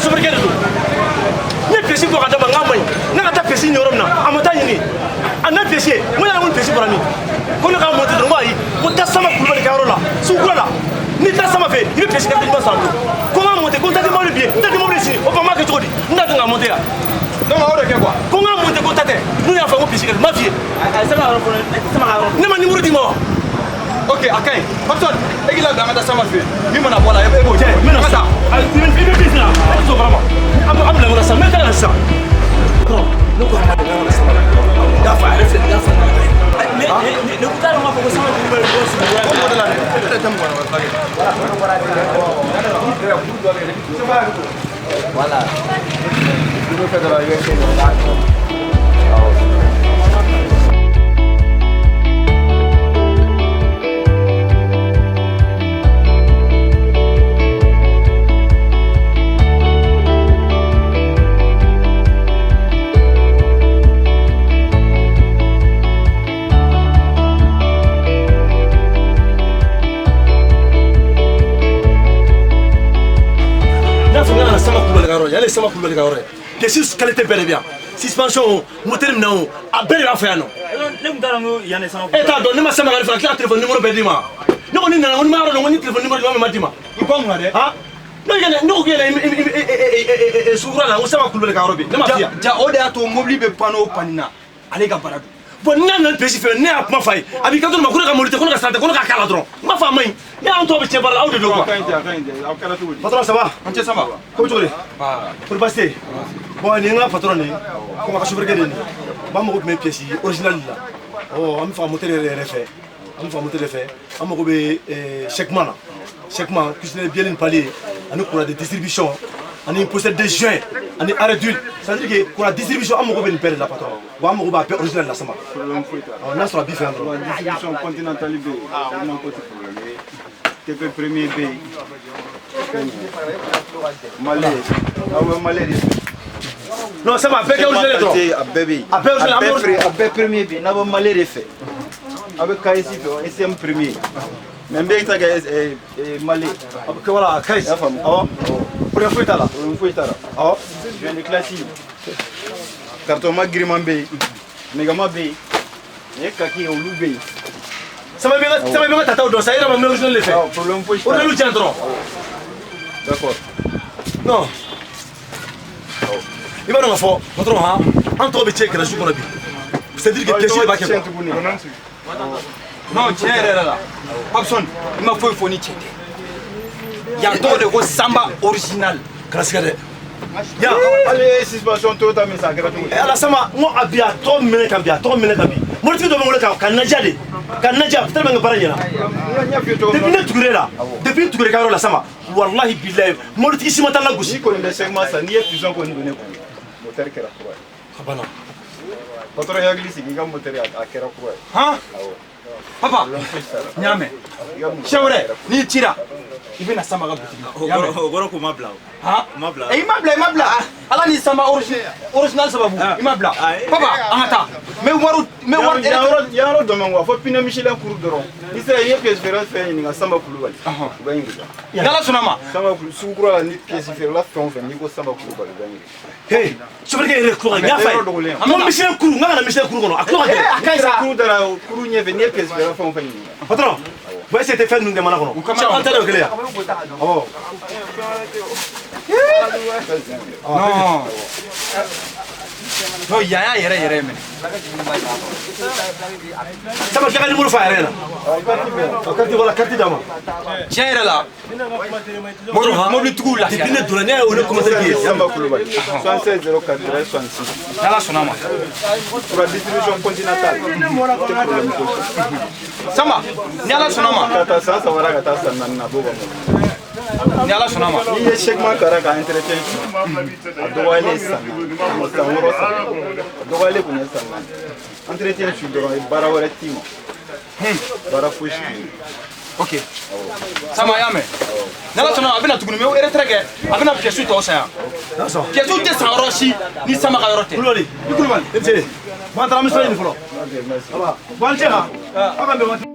chauffeur kɛ de don ne pesi bɔ ka d'a ma n k'a ma ɲi ne ka taa pesi ɲini yɔrɔ min na a ma taa ɲini a na pesi ye mun y'a mun pesi bɔra min ko ne k'a monter dɔrɔn n ko ayi ko taa Sama Kulubali ka yɔrɔ la Sugukura la n'i taara Sama fɛ i bɛ pesi kɛ ɲuman san bolo ko n k'a monter ko n ta tɛ mobili bi ye n ta tɛ mobili sini o fa m'a kɛ cogo di n t'a dɔn k'a monter yan donc o de kɛ quoi ko n k'a monter ko n ta tɛ n'u y'a fɔ ko pesi kɛ n m'a f'i ye ne ma numéro d'i ma wa ok a ka ɲi Papson e k'i labila an ka taa Sama fɛ min mana bɔ a la e b'o jɛ n bɛna sisan i bɛ pesi la e tɛ sɔn fana ma an bɛ bila ɲɔgɔn na sisan n bɛ taa yan sisan ne ko a ma deli an ka Sama la y'a fɔ a yɛrɛ filɛ y'a fɔ ne ko t'a dɔn k'a fɔ ko Sama Kulubali bɔ Sugukura ko mɔdɛli la dɛ e tɛ tɛmɛ mɔgɔ wɛrɛ voilà je vais faire de la UFC Y'a les Sama Kulubali ka yɔrɔ ye pièces qualité bɛɛ de bɛ yan suspension moteur minɛnw a bɛɛ de b'a fɛ yan nɔ. ne kun t'a dɔn ko yan de Sama Kulubali. E t'a dɔn ne ma Sama ka fana tila ka téléphone numéro bɛɛ d'i ma ne kɔni nana ko ni ma yɔrɔ dɔn ko ni téléphone numéro d'i ma d'i ma. I ko mun na dɛ. Han ne ko yɛlɛ Sugukura la ko Sama Kulubali ka yɔrɔ bɛ yen ne ma f'i ye. Ja o de y'a to mobili bɛ panne o panne na ale ka baara don. Bon n'a nana pesi fɛ ne y'a kuma f'a ye a b'i kanto ma ko ne ka mobili tɛ ko ne ka sara tɛ ko ne ka k'a la dɔrɔn n m'a fɔ a ma ɲi ne y'an tɔw bɛ cɛ baara la aw de don quoi. Aw kɛra cogo di. Patron ça va. An cɛ sama. Ko cogo di. Pour passer. Bon ni n ka patron ni ko ma ka chauffeur kɛ de ni ba mago tun bɛ pièce original la an bɛ fɛ ka moteur yɛrɛ fɛ an bɛ fɛ ka moteur fɛ an mago bɛ chèquement na chèquement cuisinier bielle ni palier ani courant de distribution ani pochette de joint ani arrêt d'huile ça veut dire que courant distribution an mago bɛ nin bɛɛ de la patron bon an mago b'a bɛɛ original la Sama n'a sɔrɔ a b'i fɛ yan dɔrɔn distribution continentale bɛ yen n'an ko tɛ problème TP premier bɛ yen Malais aw Malais de non Sama a bɛɛ kɛ original dɔrɔn a bɛɛ bɛ yen a bɛɛ premier bɛ yen n'a bɛ Malais de fɛ a bɛ KS fɛ SM premier mais n bɛ ta kɛ Malais a bɛ kɛ wala KS y'a faamu awɔ problème foyi t'a la foyi t'a la awɔ je ne classe carton ma giriman bɛ yen nɛgɛma bɛ yen ni kaki olu bɛ yen Sama bɛ n ka tataw dɔn sa i yɛrɛ ma mɛ original de fɛ problème foyi t'a la original tiɲɛ dɔrɔn d'accord non i b'a dɔn k'a fɔ patron han an tɔgɔ bɛ cɛ garage kɔnɔ bi c'est à dire que pièce de b'a kɛ quoi non tiɲɛ yɛrɛ la Papson i ma foyi fɔ ni cɛ tɛ yan tɔgɔ de ko Samba original kana siga dɛ yan ale suspension Toyota min san a kɛra cogo di ala Sama n ko a bi a tɔgɔ minɛ ka bi a tɔgɔ minɛ ka bi mobilitigi dɔ bɛ n wele ka naja de ka naja tellement que baara ɲɛna depuis ne tugure la depuis n tugure ka yɔrɔ la Sama walahi bilahi mobilitigi si ma taa n lagosi n'i kɔni bɛ segment san n'i ye puissant kɔni don ne kun moteur kɛra kura ye a banna patron hakili sigi i ka moteur a kɛra kura ye han papa n y'a mɛn siɲɛ wɛrɛ n'i cira i bɛna Sama ka boutique la o kɔrɔ k'o ma bila o han ma bila i ma bila ala ni Sama original sababu i ma bila papa an ka taa n bɛ wari yan yɔrɔ dɔ man quoi fo pneu Michelin kuru dɔrɔn n'i sera i ye pièce feerela fɛn ɲininka Samba Kulubali u bɛ ɲininka n'ala sɔnna ma Sama Sugukura la ni pièce feerela fɛn o fɛn n'i ko Samba Kulubali u bɛ ɲininka hey chauffeur kɛ yɛrɛ tulo ka n y'a f'a ye a ma Michelin kuru n ka kana Michelin kuru kɔnɔ a tulo ka gɛlɛn a ka ɲi sa kuru dara kuru ɲɛfɛ n'i ye pièce feerela fɛn o fɛn ɲininka patron bon essayer tɛ fɛn ninnu kɛ mana kɔnɔ an tɛ dɛ o kelen yan awɔ non yan y'a yɛrɛ yɛrɛ minɛ Sama kɛ ka numéro f'a yɛrɛ ɲɛna carte voilà carte d'a ma tiɲɛ yɛrɛ la mobilitigiw lafiya depuis ne donna ne y'o ne commencé k'i ye Samba Kulubali 76 04 66 n'ala sɔnna ma pour la distribution continentale Sama ni ala sɔnna ma ka taa san saba ka taa san naani na b'o ni ala sɔnna ma n'i ye chèquement kɛra ka entretien a dɔgɔyalen san wɔɔrɔ san a dɔgɔyalen kun ye san naani entretien su dɔrɔn i baara wɛrɛ t'i ma baara foyi si t'i ok Sama y'a mɛn n'ala sɔnna a bɛna tuguni mɛ retraite kɛ a bɛna pièces tɔ san yan pièces tɛ san yɔrɔ si ni Sama ka yɔrɔ tɛ Kulubali i Kulubali bon an taara an bɛ sira ɲini fɔlɔ bon an cɛ ha aw ka bɛn waati